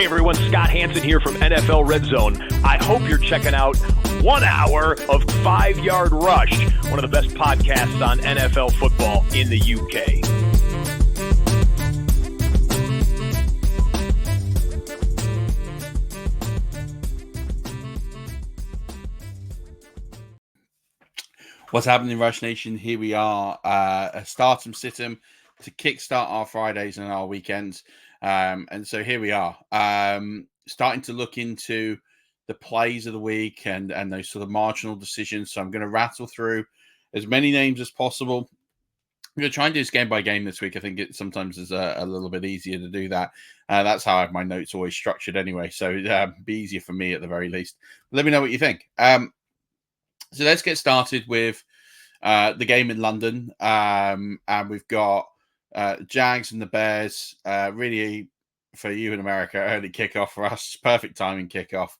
Hey everyone, Scott Hansen here from NFL Red Zone. I hope you're checking out 1 hour of 5 Yard Rush, one of the best podcasts on NFL football in the UK. What's happening, Rush Nation? Here we are, a start and sit 'em to kickstart our Fridays and our weekends. And so here we are, starting to look into the plays of the week and those sort of marginal decisions. So I'm going to rattle through as many names as possible. I'm going to try and do this game by game this week. I think it sometimes is a little bit easier to do that. That's how I have my notes always structured anyway. So it'd be easier for me at the very least. Let me know what you think. So let's get started with the game in London. And we've got Jags and the Bears, really for you in America, early kickoff for us. Perfect timing kickoff.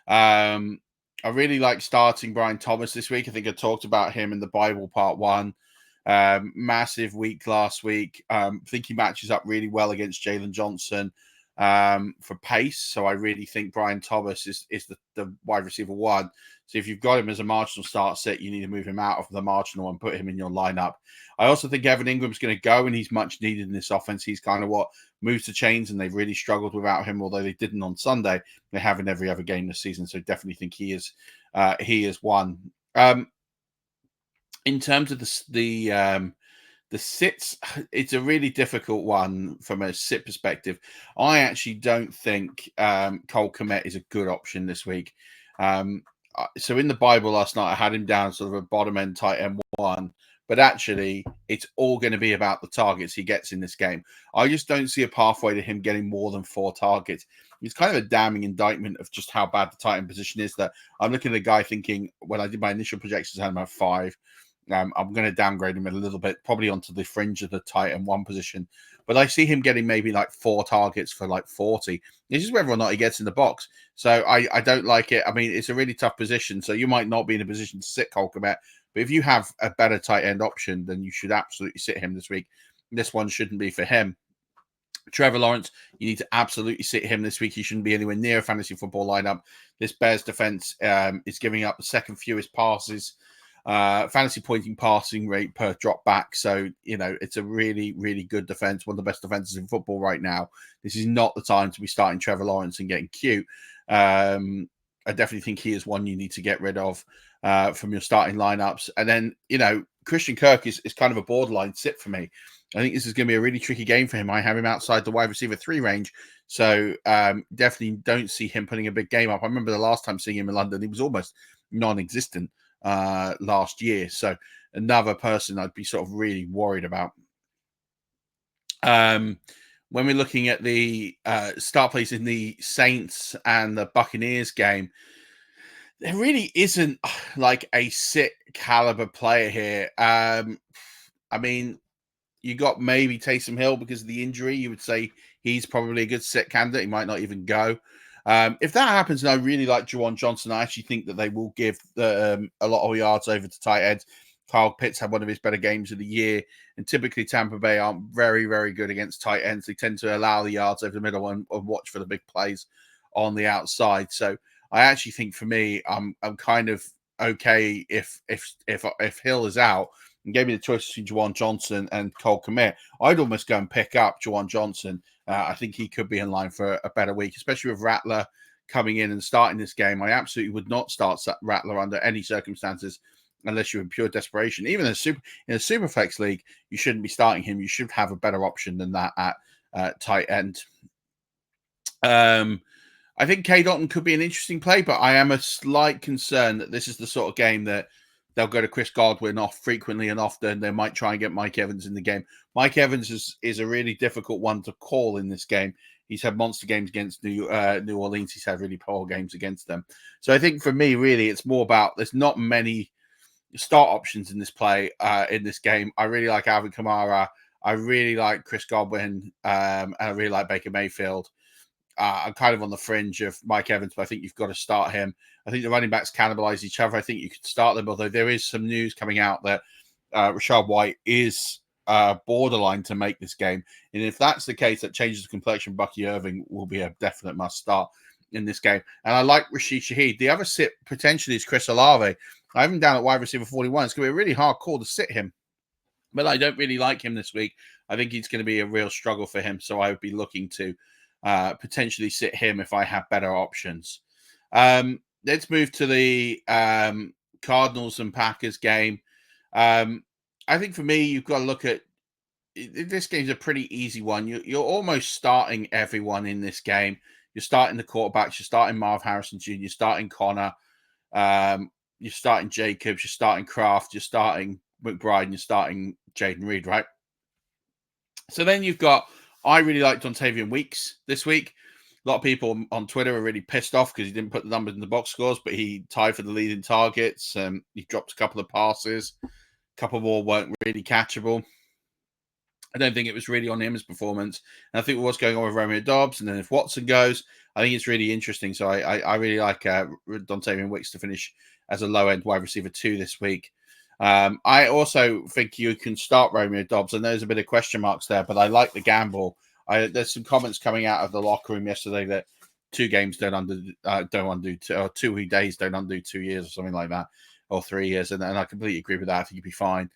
I really like starting Brian Thomas this week. I think I talked about him in the Bible part 1. Massive week last week. I think he matches up really well against Jalen Johnson for pace. So I really think Brian Thomas is the wide receiver 1. So if you've got him as a marginal start set, you need to move him out of the marginal and put him in your lineup. I also think Evan Ingram's going to go, and he's much needed in this offense. He's kind of what moves the chains, and they've really struggled without him, although they didn't on Sunday. They have in every other game this season, so definitely think he is one. In terms of the sits, it's a really difficult one from a sit perspective. I actually don't think Cole Kmet is a good option this week. So in the Bible last night, I had him down sort of a bottom end tight end 1, but actually it's all going to be about the targets he gets in this game. I just don't see a pathway to him getting more than 4 targets. It's kind of a damning indictment of just how bad the tight end position is, that I'm looking at the guy thinking, when I did my initial projections, I had him at 5. I'm going to downgrade him a little bit, probably onto the fringe of the tight end 1 position. But I see him getting maybe like 4 targets for like 40. It's just whether or not he gets in the box. So I don't like it. I mean, it's a really tough position. So you might not be in a position to sit Cole Kmet. But if you have a better tight end option, then you should absolutely sit him this week. This one shouldn't be for him. Trevor Lawrence, you need to absolutely sit him this week. He shouldn't be anywhere near a fantasy football lineup. This Bears defense is giving up the second fewest passes. Fantasy pointing passing rate per drop back. So, it's a really, really good defense. One of the best defenses in football right now. This is not the time to be starting Trevor Lawrence and getting cute. I definitely think he is one you need to get rid of from your starting lineups. And then, Christian Kirk is kind of a borderline sit for me. I think this is going to be a really tricky game for him. I have him outside the wide receiver 3 range. So definitely don't see him putting a big game up. I remember the last time seeing him in London, he was almost non-existent last year. So another person I'd be sort of really worried about. When we're looking at the start plays in the Saints and the Buccaneers game, there really isn't like a sit caliber player here. I mean, you got maybe Taysom Hill because of the injury. You would say he's probably a good sit candidate. He might not even go. If that happens, and I really like Juwan Johnson, I actually think that they will give a lot of yards over to tight ends. Kyle Pitts had one of his better games of the year, and typically Tampa Bay aren't very, very good against tight ends. They tend to allow the yards over the middle and watch for the big plays on the outside. So I actually think for me, I'm kind of okay if Hill is out and gave me the choice between Juwan Johnson and Cole Kmet. I'd almost go and pick up Juwan Johnson. I think he could be in line for a better week, especially with Rattler coming in and starting this game. I absolutely would not start Rattler under any circumstances unless you're in pure desperation. Even in a Superflex league, you shouldn't be starting him. You should have a better option than that at tight end. I think K. Dalton could be an interesting play, but I am a slight concern that this is the sort of game that they'll go to Chris Godwin off frequently and often. They might try and get Mike Evans in the game. Mike Evans is a really difficult one to call in this game. He's had monster games against New Orleans. He's had really poor games against them. So I think for me, really, it's more about there's not many start options in this play, in this game. I really like Alvin Kamara. I really like Chris Godwin. And I really like Baker Mayfield. I'm kind of on the fringe of Mike Evans, but I think you've got to start him. I think the running backs cannibalize each other. I think you could start them, although there is some news coming out that Rashad White is borderline to make this game. And if that's the case, that changes the complexion. Bucky Irving will be a definite must start in this game. And I like Rashid Shaheed. The other sit potentially is Chris Olave. I have him down at wide receiver 41. It's going to be a really hard call to sit him, but I don't really like him this week. I think it's going to be a real struggle for him. So I would be looking to potentially sit him if I have better options. Let's move to the Cardinals and Packers game. I think for me, you've got to look at this game's a pretty easy one. You're almost starting everyone in this game. You're starting the quarterbacks. You're starting Marv Harrison Jr. You're starting Connor. You're starting Jacobs. You're starting Kraft. You're starting McBride. And you're starting Jaden Reed, right? So then you've got, I really like Dontavian Weeks this week. A lot of people on Twitter are really pissed off because he didn't put the numbers in the box scores, but he tied for the lead in targets. He dropped a couple of passes. A couple more weren't really catchable. I don't think it was really on him, his performance. And I think what's going on with Romeo Dobbs, and then if Watson goes, I think it's really interesting. So I really like Dontavian Wicks to finish as a low-end wide receiver 2 this week. I also think you can start Romeo Dobbs, and there's a bit of question marks there, but I like the gamble. There's some comments coming out of the locker room yesterday that 2 games don't undo 2, or 2 days don't undo 2 years or something like that, or 3 years, and I completely agree with that. I think you'd be fine.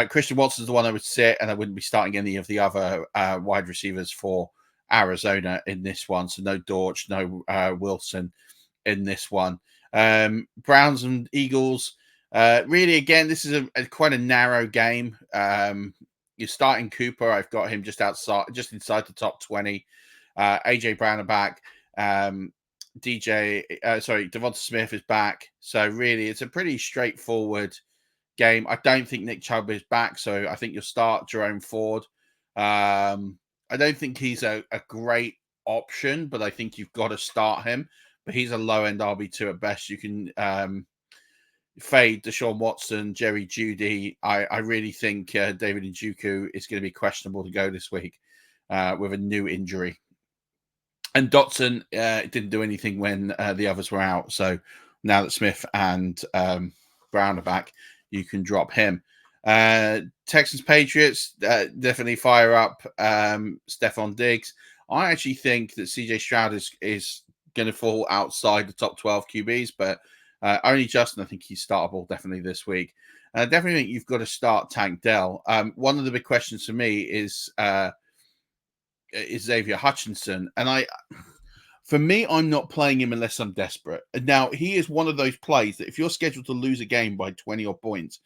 Christian Watson's the one I would sit, and I wouldn't be starting any of the other wide receivers for Arizona in this one. So no Dortch, no Wilson in this one. Browns and Eagles. Really, again, this is quite a narrow game. You're starting Cooper. I've got him just inside the top 20. AJ Brown are back. Devonta Smith is back. So really, it's a pretty straightforward game. I don't think Nick Chubb is back, so I think you'll start Jerome Ford. I don't think he's a great option, but I think you've got to start him. But he's a low-end RB2 at best. You can fade Deshaun Watson, Jerry Jeudy. I really think David Njoku is going to be questionable to go this week with a new injury. And Dotson didn't do anything when the others were out. So now that Smith and Brown are back, you can drop him. Texans Patriots, definitely fire up Stephon Diggs. I actually think that CJ Stroud is going to fall outside the top 12 QBs, but only Justin, I think he's startable definitely this week. I definitely think you've got to start Tank Dell. One of the big questions for me is Xavier Hutchinson. And for me, I'm not playing him unless I'm desperate. Now, he is one of those plays that if you're scheduled to lose a game by 20 odd points,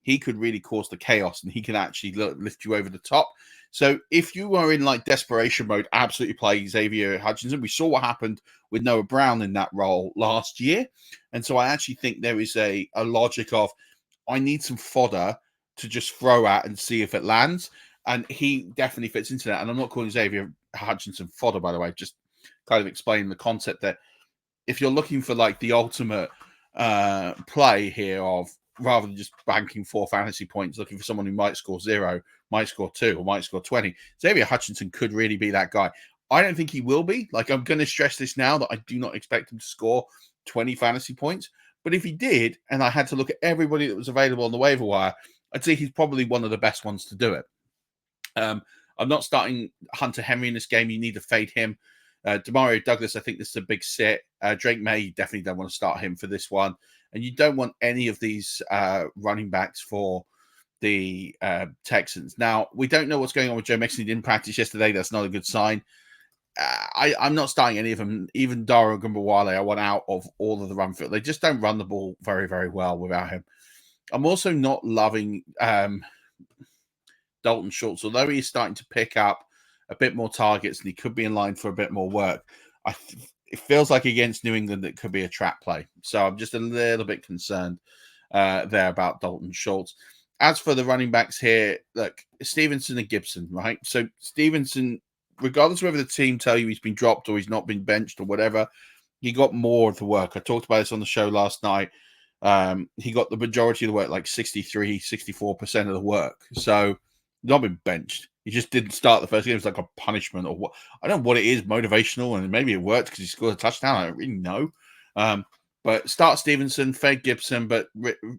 he could really cause the chaos and he can actually lift you over the top. So if you are in like desperation mode, absolutely play Xavier Hutchinson. We saw what happened with Noah Brown in that role last year. And so I actually think there is a logic of, I need some fodder to just throw at and see if it lands. And he definitely fits into that. And I'm not calling Xavier Hutchinson fodder, by the way, just kind of explain the concept that if you're looking for like the ultimate play here of rather than just banking 4 fantasy points, looking for someone who might score 0, might score 2, or might score 20, Xavier Hutchinson could really be that guy. I don't think he will be. Like, I'm going to stress this now that I do not expect him to score 20 fantasy points. But if he did, and I had to look at everybody that was available on the waiver wire, I'd say he's probably one of the best ones to do it. I'm not starting Hunter Henry in this game. You need to fade him. Demario Douglas, I think this is a big sit. Drake May, you definitely don't want to start him for this one. And you don't want any of these running backs for the Texans. Now, we don't know what's going on with Joe Mixon. He didn't practice yesterday. That's not a good sign. I'm not starting any of them. Even Dara Gumbawale, I want out of all of the run field. They just don't run the ball very, very well without him. I'm also not loving Dalton Schultz, although he's starting to pick up a bit more targets and he could be in line for a bit more work. It feels like against New England it could be a trap play. So I'm just a little bit concerned there about Dalton Schultz. As for the running backs here, look, Stevenson and Gibson, right? So Stevenson, regardless of whether the team tell you he's been dropped or he's not been benched or whatever, he got more of the work. I talked about this on the show last night. He got the majority of the work, like 63, 64% of the work. So not been benched. He just didn't start the first game. It was like a punishment or what. I don't know what it is, motivational, and maybe it worked because he scored a touchdown. I don't really know. But start Stevenson, fade Gibson, but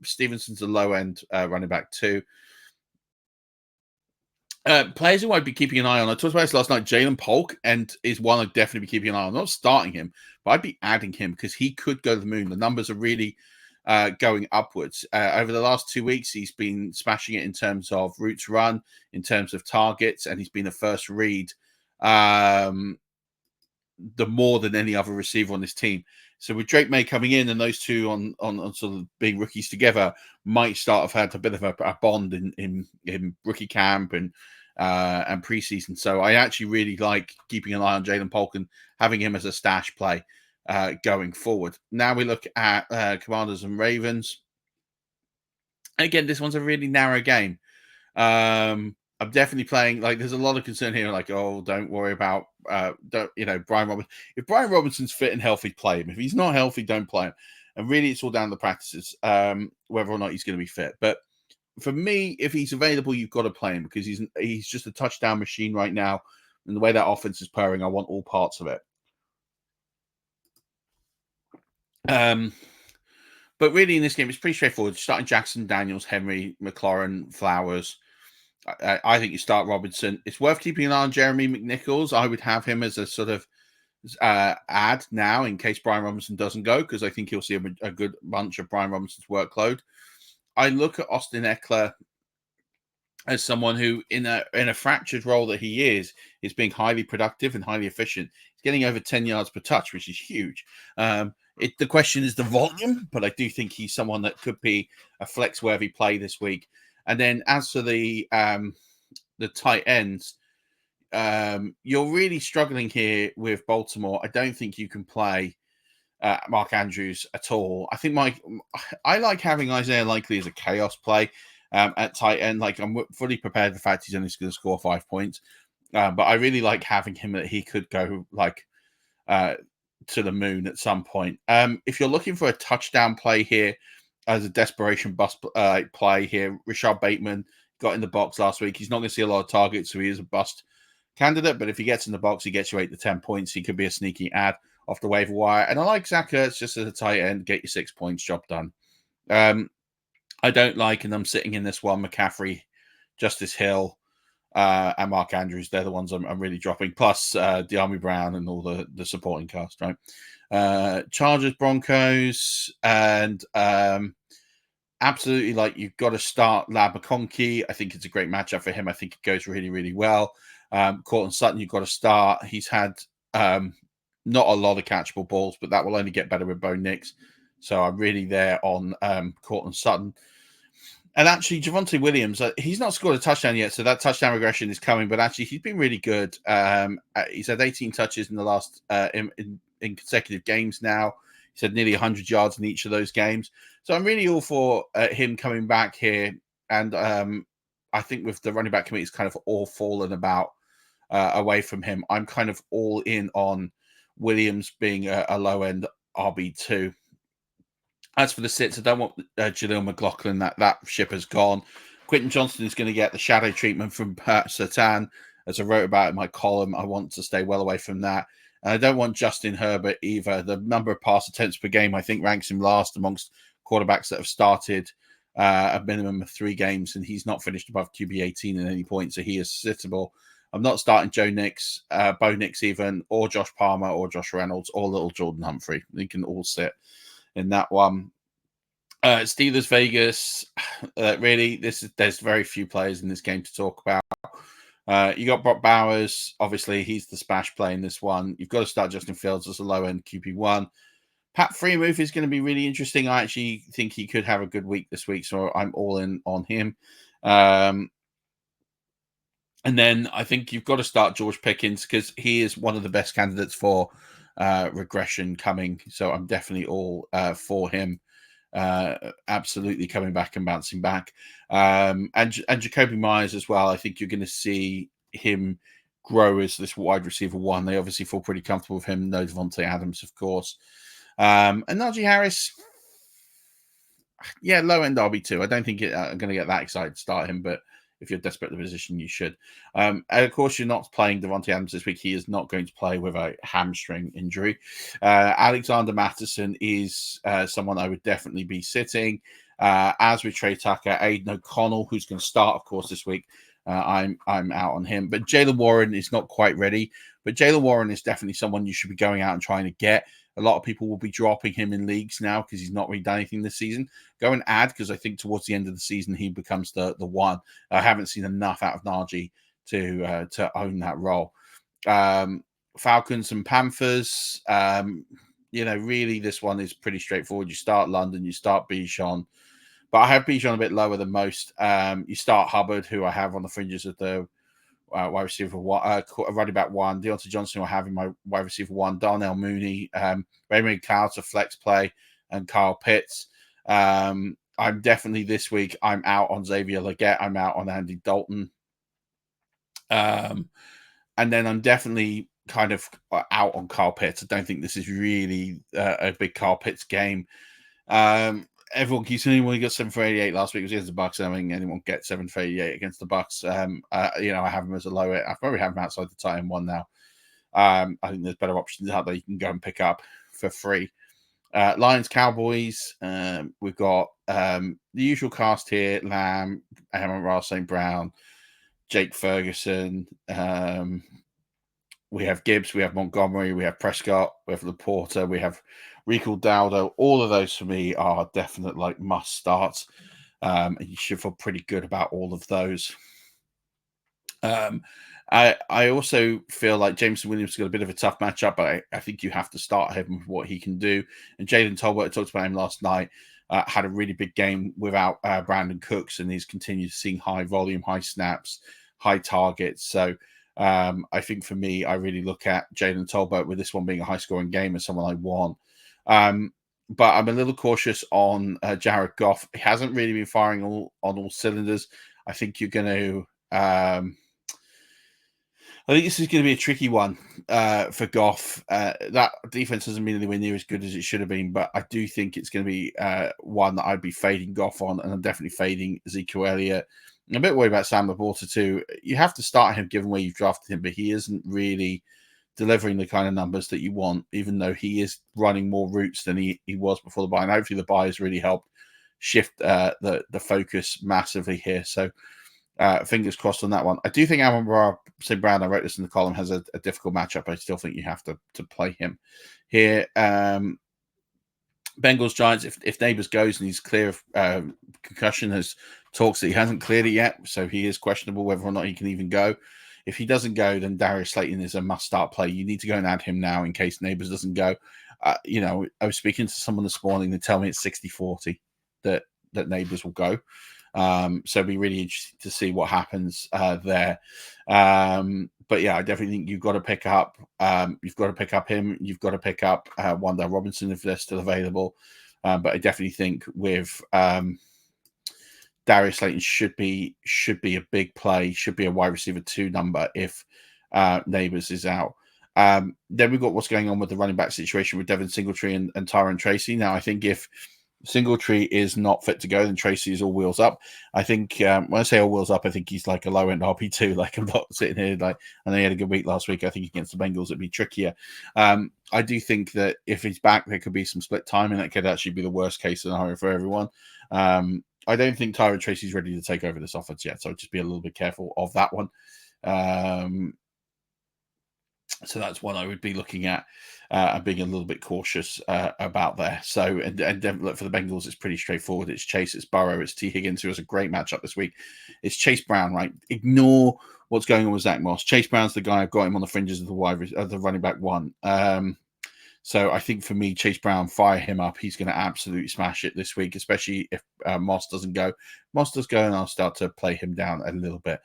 Stevenson's a low-end running back too. Players who I'd be keeping an eye on. I talked about this last night. Jalen Polk and is one I'd definitely be keeping an eye on. I'm not starting him, but I'd be adding him because he could go to the moon. The numbers are really going upwards. Over the last 2 weeks, he's been smashing it in terms of routes run, in terms of targets, and he's been a first read the more than any other receiver on this team. So with Drake May coming in and those two on sort of being rookies together, might start have had a bit of a bond in rookie camp and preseason. So I actually really like keeping an eye on Jalen Polk and having him as a stash play going forward. Now we look at Commanders and Ravens. Again, this one's a really narrow game. I'm definitely playing, like, there's a lot of concern here, like, oh, don't worry about Brian Robinson. If Brian Robinson's fit and healthy, play him. If he's not healthy, don't play him. And really, it's all down to the practices, whether or not he's going to be fit. But for me, if he's available, you've got to play him because he's just a touchdown machine right now. And the way that offense is purring, I want all parts of it. But really, in this game, it's pretty straightforward. Starting Jackson, Daniels, Henry, McLaurin, Flowers. I think you start Robinson. It's worth keeping an eye on Jeremy McNichols. I would have him as a sort of add now in case Brian Robinson doesn't go, because I think he'll see a good bunch of Brian Robinson's workload. I look at Austin Eckler as someone who, in a fractured role that he is being highly productive and highly efficient. He's getting over 10 yards per touch, which is huge. The question is the volume, but I do think he's someone that could be a flex-worthy play this week. And then as for the tight ends, you're really struggling here with Baltimore. I don't think you can play Mark Andrews at all. I think I like having Isaiah Likely as a chaos play at tight end. Like, I'm fully prepared for the fact he's only going to score 5 points. But I really like having him that he could go like to the moon at some point. If you're looking for a touchdown play here, as a desperation bust play here, Rashad Bateman got in the box last week. He's not going to see a lot of targets, so he is a bust candidate. But if he gets in the box, he gets you 8 to 10 points. He could be a sneaky ad off the waiver wire. And I like Zach Ertz just as a tight end. Get you 6 points, job done. I don't like, and I'm sitting in this one, McCaffrey, Justice Hill, and Mark Andrews. They're the ones I'm really dropping. Plus De'Ami Brown and all the supporting cast, right? Chargers, Broncos, and absolutely, like, you've got to start Lab McConkey. I think it's a great matchup for him. I think it goes really, really well. Cortland Sutton, you've got to start. He's had not a lot of catchable balls, but that will only get better with Bo Nix. So I'm really there on Cortland Sutton. And actually, Javonte Williams, he's not scored a touchdown yet, so that touchdown regression is coming. But actually, he's been really good. He's had 18 touches in the last in consecutive games now. He's had nearly 100 yards in each of those games. So I'm really all for him coming back here. And I think with the running back committee, it's kind of all fallen about away from him. I'm kind of all in on Williams being a low-end RB2. As for the sits, I don't want Jaleel McLaughlin. That ship has gone. Quentin Johnston is going to get the shadow treatment from Pat Surtain. As I wrote about in my column, I want to stay well away from that. And I don't want Justin Herbert either. The number of pass attempts per game, I think, ranks him last amongst quarterbacks that have started a minimum of 3 games, and he's not finished above QB 18 at any point, so he is sittable. I'm not starting Joe Nix, Bo Nix even, or Josh Palmer, or Josh Reynolds, or little Jordan Humphrey. They can all sit in that one. Steelers Vegas, really, there's very few players in this game to talk about. You got Brock Bowers, obviously he's the smash play in this one. You've got to start Justin Fields as a low end QB1. Pat Freiermuth is going to be really interesting. I actually think he could have a good week this week, so I'm all in on him. And then I think you've got to start George Pickens because he is one of the best candidates for regression coming. So I'm definitely all for him. Absolutely coming back and bouncing back. And Jacoby Myers as well. I think you're going to see him grow as this wide receiver 1. They obviously feel pretty comfortable with him. No Devontae Adams, of course. And Najee Harris, yeah, low end RB2. I don't think I'm going to get that excited to start him, but if you're desperate at the position, you should. And of course, you're not playing Devontae Adams this week. He is not going to play with a hamstring injury. Alexander Mattison is someone I would definitely be sitting. As with Trey Tucker, Aiden O'Connell, who's going to start, of course, this week. I'm out on him. But Jaylen Warren is not quite ready. But Jaylen Warren is definitely someone you should be going out and trying to get. A lot of people will be dropping him in leagues now because he's not really done anything this season. Go and add, because I think towards the end of the season he becomes the one. I haven't seen enough out of Najee to own that role. Falcons and Panthers. Really this one is pretty straightforward. You start London, you start Bijan. But I have Bijan a bit lower than most. You start Hubbard, who I have on the fringes of the wide receiver one, running back one. Deontay Johnson will have in my wide receiver one. Darnell Mooney, Raymond Cloud's a flex play, and Kyle Pitts. I'm definitely this week, I'm out on Xavier Legette. I'm out on Andy Dalton. And then I'm definitely kind of out on Kyle Pitts. I don't think this is really a big Kyle Pitts game. Everyone keeps saying, well, he got 7 for 88 last week. It was against the Bucks. I mean, anyone get 7 for 88 against the Bucks? I have him as a low. I probably have him outside the tight end one now. I think there's better options out there you can go and pick up for free. Lions, Cowboys. We've got the usual cast here: Lamb, Amon-Ra St. Brown, Jake Ferguson. We have Gibbs, we have Montgomery, we have Prescott, we have Laporta, we have Rico Dowdle. All of those for me are definite must starts. And you should feel pretty good about all of those. I also feel like Jameson Williams got a bit of a tough matchup, but I think you have to start him with what he can do. And Jalen Tolbert, I talked about him last night, had a really big game without Brandon Cooks, and he's continued seeing high volume, high snaps, high targets. So I think for me, I really look at Jalen Tolbert, with this one being a high scoring game, as someone I want. But I'm a little cautious on Jared Goff. He hasn't really been firing on all cylinders. I think you're going to. I think this is going to be a tricky one for Goff. That defense hasn't been anywhere near as good as it should have been, but I do think it's going to be one that I'd be fading Goff on, and I'm definitely fading Ezekiel Elliott. I'm a bit worried about Sam Laporta too. You have to start him given where you've drafted him, but he isn't really delivering the kind of numbers that you want, even though he is running more routes than he was before the bye. And hopefully the bye has really helped shift the focus massively here. So fingers crossed on that one. I do think Amon-Ra St. Brown, I wrote this in the column, has a difficult matchup. I still think you have to play him here. Bengals Giants, if Neighbors goes and he's clear of concussion, has talks that he hasn't cleared it yet, so he is questionable whether or not he can even go. If he doesn't go, then Darius Slayton is a must-start play. You need to go and add him now in case Neighbors doesn't go. I was speaking to someone this morning. They tell me it's 60-40 that Neighbors will go. So it'd be really interesting to see what happens there. But yeah, I definitely think you've got to pick up. You've got to pick up him. You've got to pick up Wan'Dale Robinson if they're still available. But I definitely think with Darius Slayton should be a big play. Should be a wide receiver 2 number if Neighbors is out. Then we've got what's going on with the running back situation with Devin Singletary and Tyron Tracy. Now, I think if Singletary is not fit to go, then Tracy is all wheels up. I think when I say all wheels up, I think he's like a low end RP2. Like, I'm not sitting here I know he had a good week last week. I think against the Bengals it'd be trickier. I do think that if he's back, there could be some split time, and that could actually be the worst case scenario for everyone. I don't think Tyron Tracy's ready to take over this offense yet, so just be a little bit careful of that one. So that's one I would be looking at and being a little bit cautious about there. So, and look, for the Bengals, it's pretty straightforward. It's Chase, it's Burrow, it's T. Higgins, who has a great matchup this week. It's Chase Brown, right? Ignore what's going on with Zach Moss. Chase Brown's the guy I've got him on the fringes of the running back one. So I think for me, Chase Brown, fire him up. He's going to absolutely smash it this week, especially if Moss doesn't go. Moss does go, and I'll start to play him down a little bit.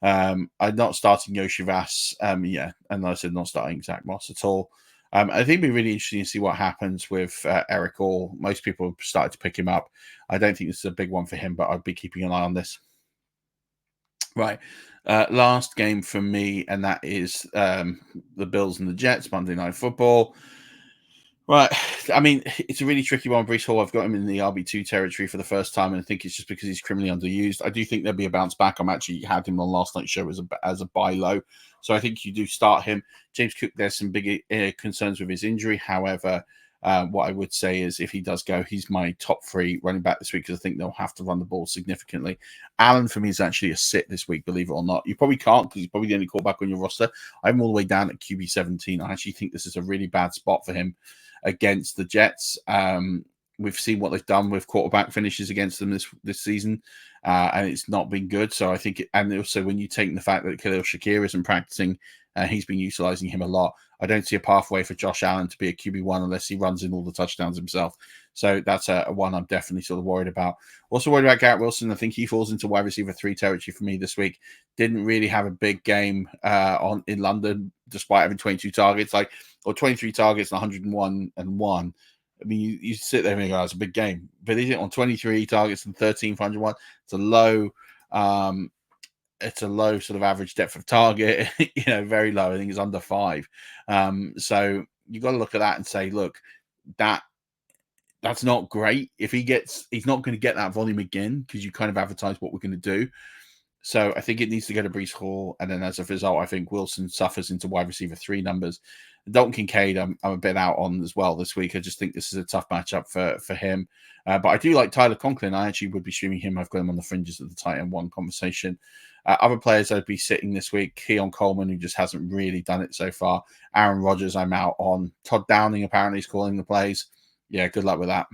I'm not starting Yoshi Vass. And I said not starting Zach Moss at all. I think it'd be really interesting to see what happens with Eric All. Most people have started to pick him up. I don't think this is a big one for him, but I'd be keeping an eye on this. Right. Last game for me, and that is the Bills and the Jets, Monday Night Football. Right. I mean, it's a really tricky one. Breece Hall, I've got him in the RB2 territory for the first time, and I think it's just because he's criminally underused. I do think there'll be a bounce back. I'm actually had him on last night's show as a buy low. So I think you do start him. James Cook, there's some big concerns with his injury. However, What I would say is if he does go, he's my top 3 running back this week because I think they'll have to run the ball significantly. Allen for me is actually a sit this week, believe it or not. You probably can't because he's probably the only quarterback on your roster. I'm all the way down at QB 17. I actually think this is a really bad spot for him against the Jets. We've seen what they've done with quarterback finishes against them this season, and it's not been good. So I think, and also when you take the fact that Khalil Shakir isn't practicing, he's been utilizing him a lot. I don't see a pathway for Josh Allen to be a QB1 unless he runs in all the touchdowns himself. So that's a one I'm definitely sort of worried about. Also worried about Garrett Wilson. I think he falls into wide receiver 3 territory for me this week. Didn't really have a big game in London, despite having 22 targets, or 23 targets and 101 and 1. I mean, you sit there and you go, it's a big game. But he's on 23 targets and 13 for 101. It's a low sort of average depth of target, very low. I think it's under 5. So you've got to look at that and say, look, that's not great. If he's not going to get that volume again because you kind of advertise what we're going to do. So I think it needs to go to Breece Hall. And then as a result, I think Wilson suffers into wide receiver 3 numbers. Dalton Kincaid, I'm a bit out on as well this week. I just think this is a tough matchup for him. But I do like Tyler Conklin. I actually would be streaming him. I've got him on the fringes of the tight end 1 conversation. Other players I'd be sitting this week, Keon Coleman, who just hasn't really done it so far. Aaron Rodgers, I'm out on. Todd Downing apparently is calling the plays. Yeah, good luck with that.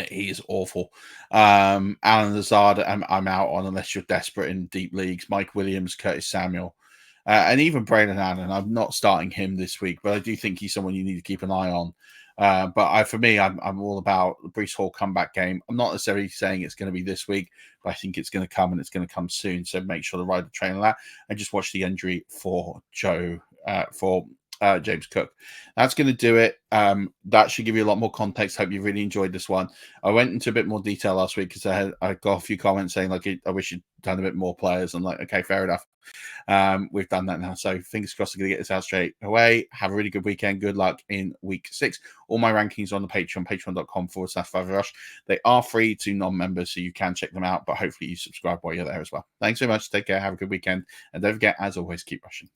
He is awful. Alan Lazard, I'm out on unless you're desperate in deep leagues. Mike Williams, Curtis Samuel, and even Braden Allen. I'm not starting him this week, but I do think he's someone you need to keep an eye on. For me, I'm all about the Breece Hall comeback game. I'm not necessarily saying it's going to be this week, but I think it's going to come and it's going to come soon. So make sure to ride the train on that and just watch the injury for James Cook. That's going to do it. That should give you a lot more context. Hope you really enjoyed this one. I went into a bit more detail last week because I got a few comments saying I wish you'd done a bit more players. I'm like, okay, fair enough. We've done that now. So fingers crossed, we're going to get this out straight away. Have a really good weekend. Good luck in week 6. All my rankings are on the Patreon, patreon.com/5rush. They are free to non-members, so you can check them out, but hopefully you subscribe while you're there as well. Thanks so much. Take care. Have a good weekend. And don't forget, as always, keep rushing.